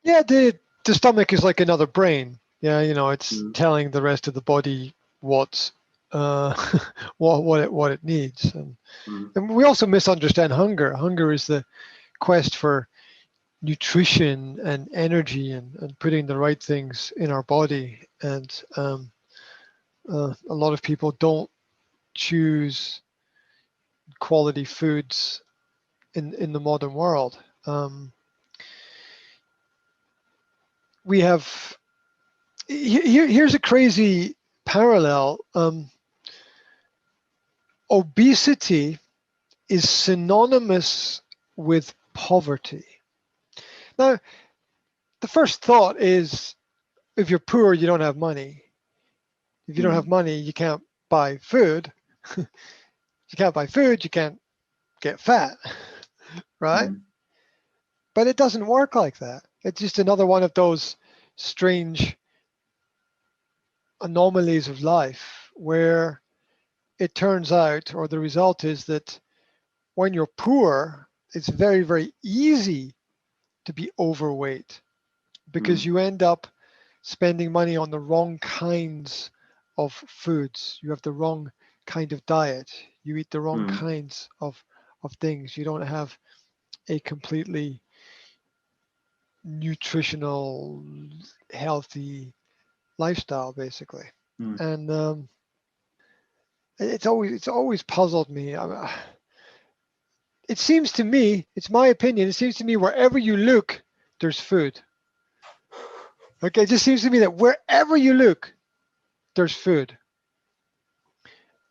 Yeah, the stomach is like another brain. Yeah, it's Mm. telling the rest of the body what's uh, what it needs, Mm. and we also misunderstand hunger. Hunger is the quest for nutrition and energy and putting the right things in our body. And a lot of people don't choose quality foods in the modern world. We have here's a crazy parallel. Obesity is synonymous with poverty. Now, the first thought is if you're poor, you don't have money. If you don't have Mm. money, you can't buy food. You can't buy food, you can't get fat, right? Mm. But it doesn't work like that. It's just another one of those strange anomalies of life where it turns out, or the result is that when you're poor, it's very, very easy to be overweight because Mm. you end up spending money on the wrong kinds of foods. You have the wrong kind of diet. You eat the wrong Mm. kinds of things. You don't have a completely nutritional, healthy lifestyle, basically. Mm. And it's always puzzled me. It seems to me, it's my opinion, it seems to me wherever you look, there's food. Okay, it just seems to me that wherever you look, there's food.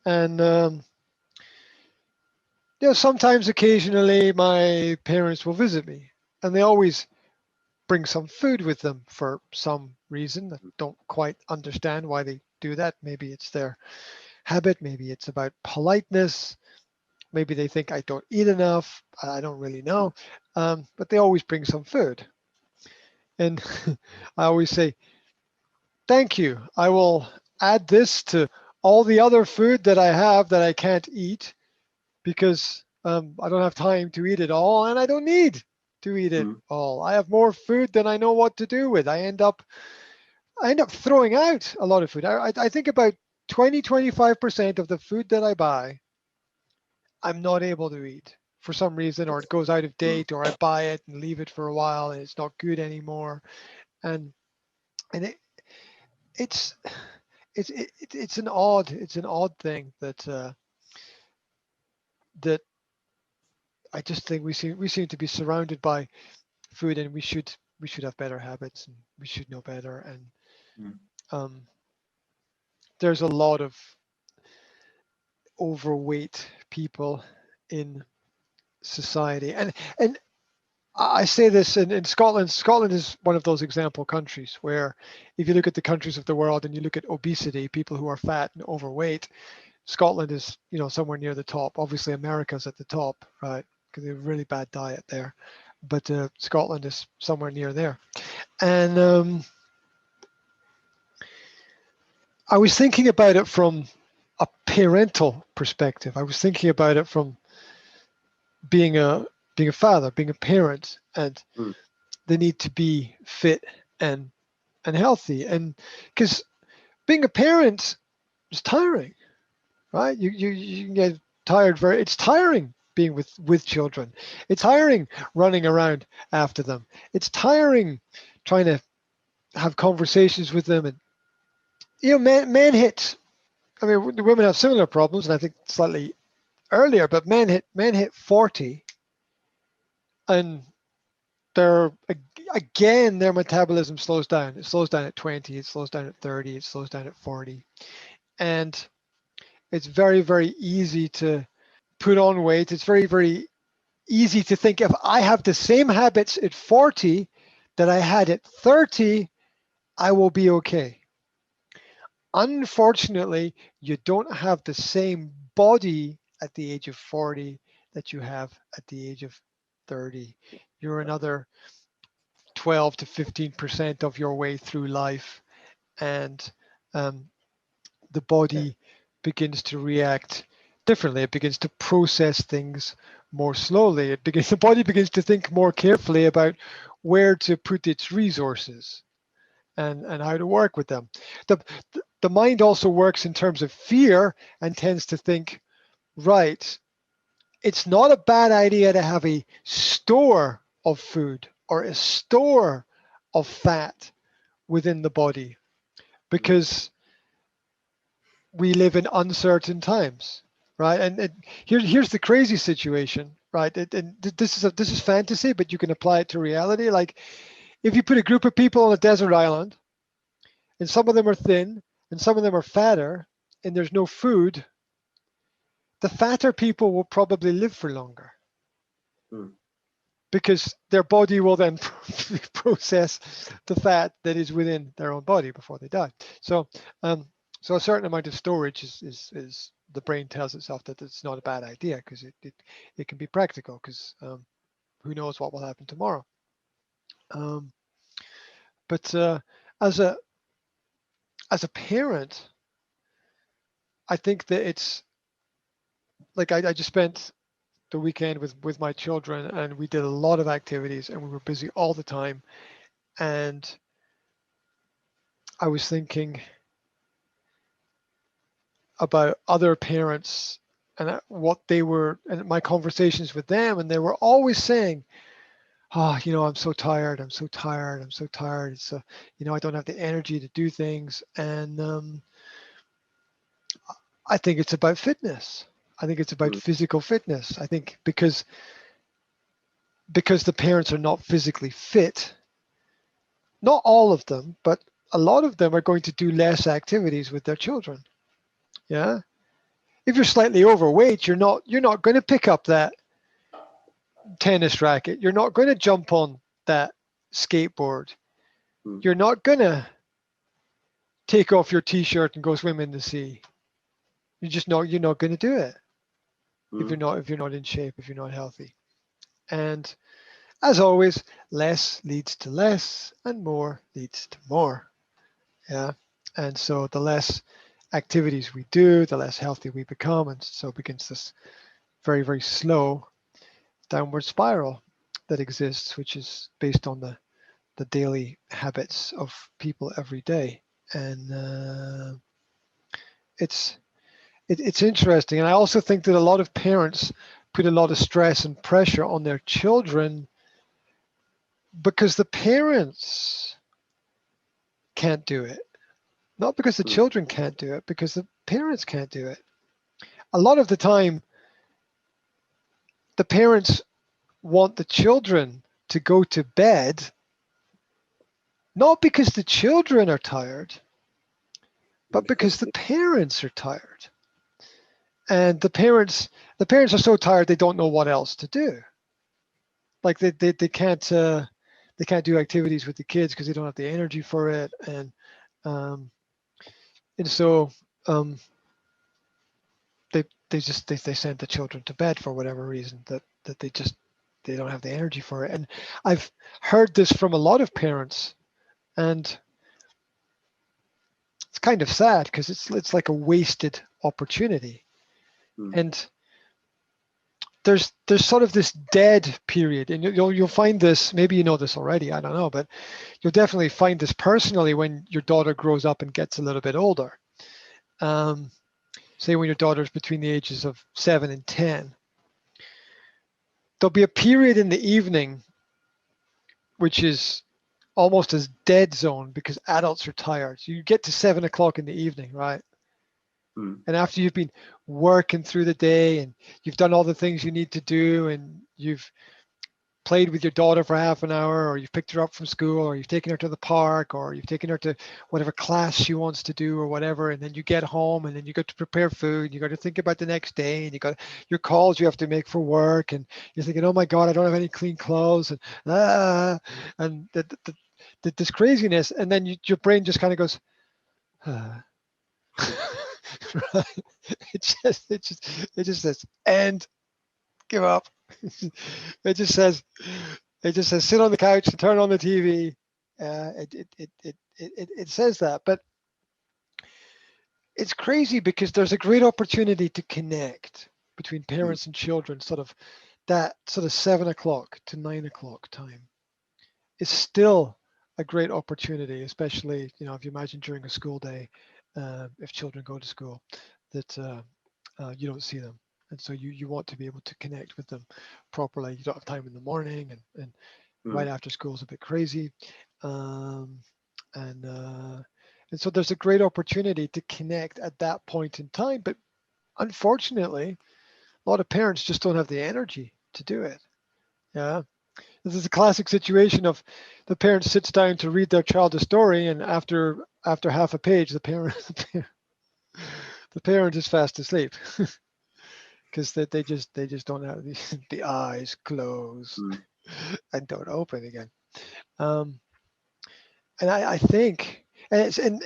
And sometimes, occasionally, my parents will visit me, and they always bring some food with them for some reason. I don't quite understand why they do that. Maybe it's their habit. Maybe it's about politeness. Maybe they think I don't eat enough. I don't really know. But they always bring some food. And I always say, thank you. I will add this to all the other food that I have that I can't eat because I don't have time to eat it all and I don't need to eat it Mm. all. I have more food than I know what to do with. I end up throwing out a lot of food. I think about 25% of the food that I buy, I'm not able to eat for some reason, or it goes out of Mm. date, or I buy it and leave it for a while and it's not good anymore. And and it's it's an odd thing that I just think we seem to be surrounded by food, and we should have better habits, and we should know better. And Mm. um, there's a lot of overweight people in society, and I say this in Scotland. Scotland is one of those example countries where, if you look at the countries of the world and you look at obesity, people who are fat and overweight, Scotland is somewhere near the top. Obviously, America's at the top, right? Because they have a really bad diet there, but Scotland is somewhere near there. And I was thinking about it from a parental perspective. I was thinking about it from being a father, being a parent, and Mm. the need to be fit and healthy. And because being a parent is tiring, right? You can get tired very. It's tiring being with children. It's tiring running around after them. It's tiring trying to have conversations with them. And men hit. I mean, the women have similar problems, and I think slightly earlier. But men hit 40, and they're again their metabolism slows down. It slows down at 20. It slows down at 30. It slows down at 40, and it's very, very easy to put on weight. It's very, very easy to think if I have the same habits at 40 that I had at 30, I will be okay. Unfortunately, you don't have the same body at the age of 40 that you have at the age of 30. You're another 12 to 15% of your way through life, and um, the body begins to react differently. It begins to process things more slowly. The body begins to think more carefully about where to put its resources and how to work with them. The mind also works in terms of fear and tends to think, right, it's not a bad idea to have a store of food or a store of fat within the body, because we live in uncertain times, right? And here's the crazy situation, right? This is fantasy, but you can apply it to reality. Like if you put a group of people on a desert island, and some of them are thin and some of them are fatter, and there's no food, the fatter people will probably live for longer. Because their body will then process the fat that is within their own body before they die. So a certain amount of storage is the brain tells itself that it's not a bad idea, because it can be practical, because who knows what will happen tomorrow. But as a parent, I think that it's like I just spent the weekend with my children, and we did a lot of activities, and we were busy all the time. And I was thinking about other parents and what they were, and my conversations with them, and they were always saying, oh, I'm so tired, I'm so tired, I'm so tired. It's I don't have the energy to do things. And I think it's about fitness. I think it's about physical fitness. I think because the parents are not physically fit, not all of them, but a lot of them are going to do less activities with their children. Yeah. If you're slightly overweight, you're not going to pick up that tennis racket. You're not going to jump on that skateboard. You're not going to take off your t-shirt and go swim in the sea. You're not going to do it if you're not in shape, if you're not healthy. And as always, less leads to less and more leads to more. Yeah. And so the less activities we do, the less healthy we become. And so begins this very, very slow downward spiral that exists, which is based on the daily habits of people every day. And it's interesting. And I also think that a lot of parents put a lot of stress and pressure on their children because the parents can't do it. Not because the children can't do it, because the parents can't do it. A lot of the time, the parents want the children to go to bed, not because the children are tired, but because the parents are tired. And the parents are so tired they don't know what else to do. Like they can't do activities with the kids because they don't have the energy for it, and so they send the children to bed for whatever reason, that they don't have the energy for it. And I've heard this from a lot of parents, and it's kind of sad because it's like a wasted opportunity. And there's sort of this dead period, and you'll find this, maybe you know this already, I don't know, but you'll definitely find this personally when your daughter grows up and gets a little bit older. Say when your daughter's between the ages of 7 and 10, there'll be a period in the evening which is almost as dead zone because adults are tired. So you get to 7 o'clock in the evening, right? And after you've been working through the day and you've done all the things you need to do, and you've played with your daughter for half an hour, or you've picked her up from school, or you've taken her to the park, or you've taken her to whatever class she wants to do or whatever, and then you get home and then you got to prepare food, you got to think about the next day, and you got your calls you have to make for work, and you're thinking, oh my God, I don't have any clean clothes, and this craziness, and then your brain just kind of goes, right? It just says end, give up. It just says sit on the couch and turn on the TV. It says that, but it's crazy because there's a great opportunity to connect between parents and children, sort of that sort of 7 o'clock to 9 o'clock time. is still a great opportunity, especially, if you imagine during a school day, if children go to school, that you don't see them. And so you want to be able to connect with them properly. You don't have time in the morning, and right after school is a bit crazy. And so there's a great opportunity to connect at that point in time. But unfortunately, a lot of parents just don't have the energy to do it. Yeah. This is a classic situation of the parent sits down to read their child a story, and after half a page, the parent is fast asleep because they just don't have the eyes close and don't open again. And I think, and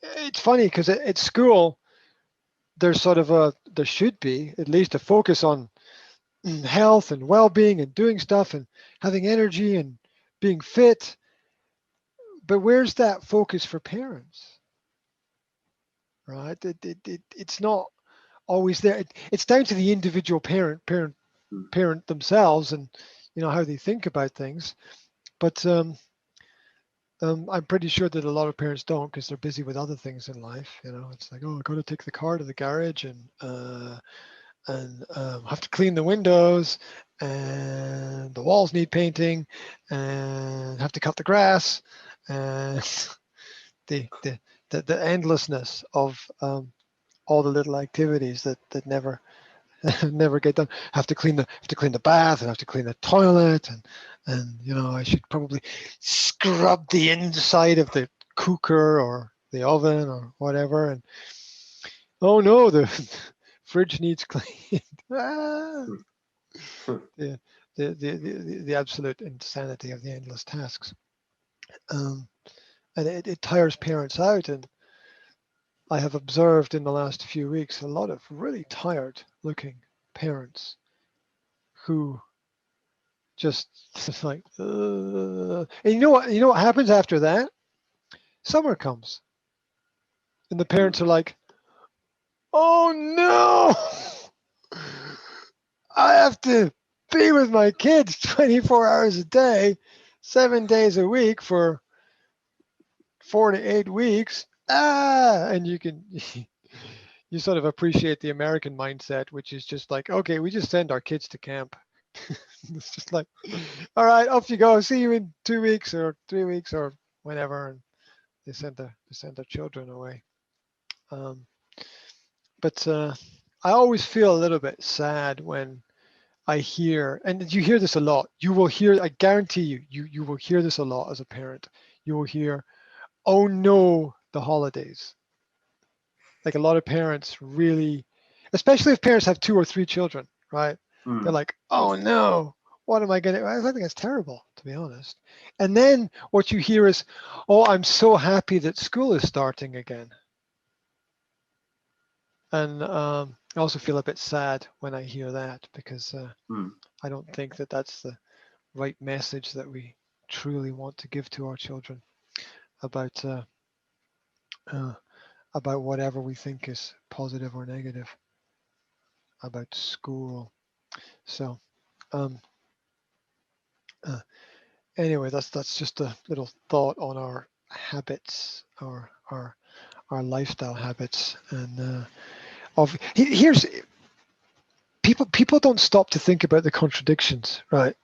it's funny because at school there's sort of there should be at least a focus on health and well-being and doing stuff and having energy and being fit. But where's that focus for parents? Right? It's not always there. It's down to the individual parent themselves and how they think about things. But I'm pretty sure that a lot of parents don't, because they're busy with other things in life. It's like, oh, I got to take the car to the garage and have to clean the windows, and the walls need painting, and have to cut the grass, and the endlessness of all the little activities that never never get done. Have to clean the bath, and have to clean the toilet, and I should probably scrub the inside of the cooker or the oven or whatever, and oh no, the fridge needs cleaned. The absolute insanity of the endless tasks, and it tires parents out. And I have observed in the last few weeks a lot of really tired looking parents who just like, and you know what happens after that? Summer comes, and the parents are like, oh no, I have to be with my kids 24 hours a day, 7 days a week for 4 to 8 weeks. And you sort of appreciate the American mindset, which is just like, okay, we just send our kids to camp. It's just like, all right, off you go. See you in 2 weeks or 3 weeks or whenever. And they send their children away. But I always feel a little bit sad when I hear, and you hear this a lot. You will hear, I guarantee you will hear this a lot as a parent. You will hear, oh no, the holidays. Like a lot of parents really, especially if parents have 2 or 3 children, right? They're like, oh no, what am I going to, I think that's terrible, to be honest. And then what you hear is, oh, I'm so happy that school is starting again. And I also feel a bit sad when I hear that, because I don't think that that's the right message that we truly want to give to our children about whatever we think is positive or negative about school. So anyway, that's just a little thought on our habits, our lifestyle habits. And here's, people don't stop to think about the contradictions, right?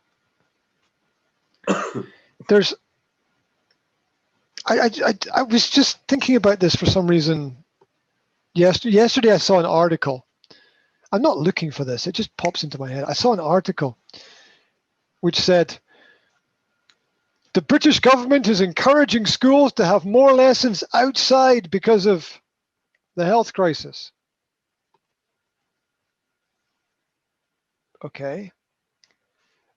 There's, I was just thinking about this for some reason. Yesterday I saw an article. I'm not looking for this. It just pops into my head. I saw an article which said, the British government is encouraging schools to have more lessons outside because of the health crisis. Okay.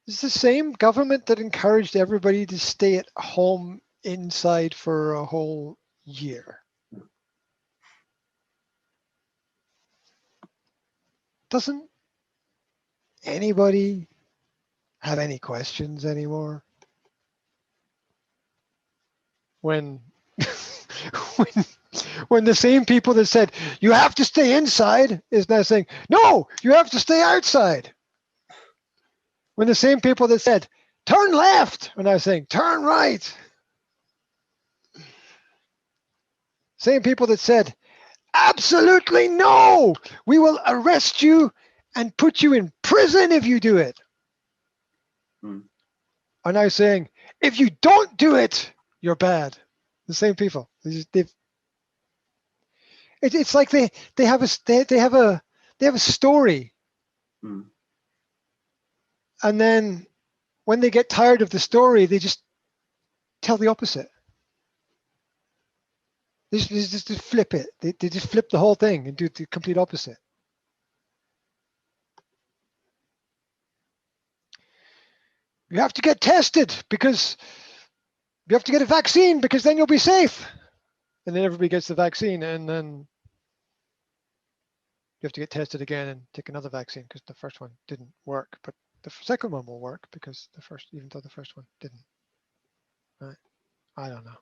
It's the same government that encouraged everybody to stay at home inside for a whole year. Doesn't anybody have any questions anymore? When when the same people that said you have to stay inside is now saying, no, you have to stay outside. When the same people that said turn left, when I was saying, turn right. Same people that said, absolutely no, we will arrest you and put you in prison if you do it. Are now saying, if you don't do it, you're bad. The same people. It's like they have a story, and then when they get tired of the story, they just tell the opposite. They just flip it. They just flip the whole thing and do the complete opposite. You have to get tested because you have to get a vaccine because then you'll be safe. And then everybody gets the vaccine, and then you have to get tested again and take another vaccine because the first one didn't work, but the second one will work because even though the first one didn't. Right? I don't know.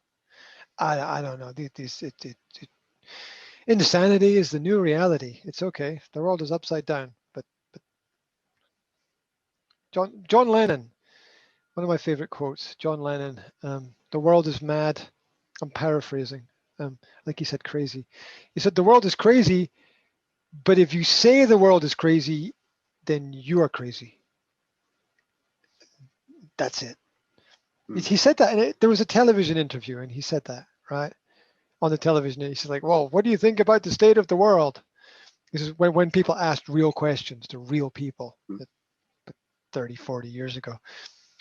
I don't know. Insanity is the new reality. It's okay. The world is upside down. But John Lennon, one of my favorite quotes. John Lennon, the world is mad. I'm paraphrasing. Like he said, crazy. He said the world is crazy, but if you say the world is crazy, then you are crazy. That's it. He said that, and there was a television interview, and he said that, right? On the television, he said, like, well, what do you think about the state of the world? This is when people asked real questions to real people 30, 40 years ago,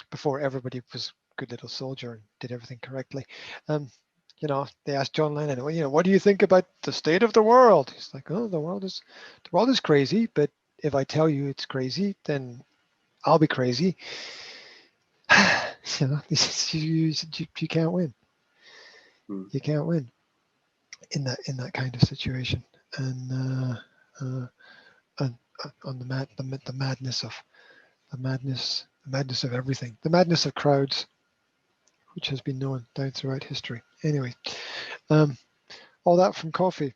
before everybody was a good little soldier and did everything correctly. You know, they asked John Lennon, well, you know, what do you think about the state of the world? He's like, oh, the world is crazy, but if I tell you it's crazy, then I'll be crazy. You know, you can't win. You can't win in that kind of situation. And on the madness of everything, the madness of crowds, which has been known down throughout history. Anyway, all that from coffee.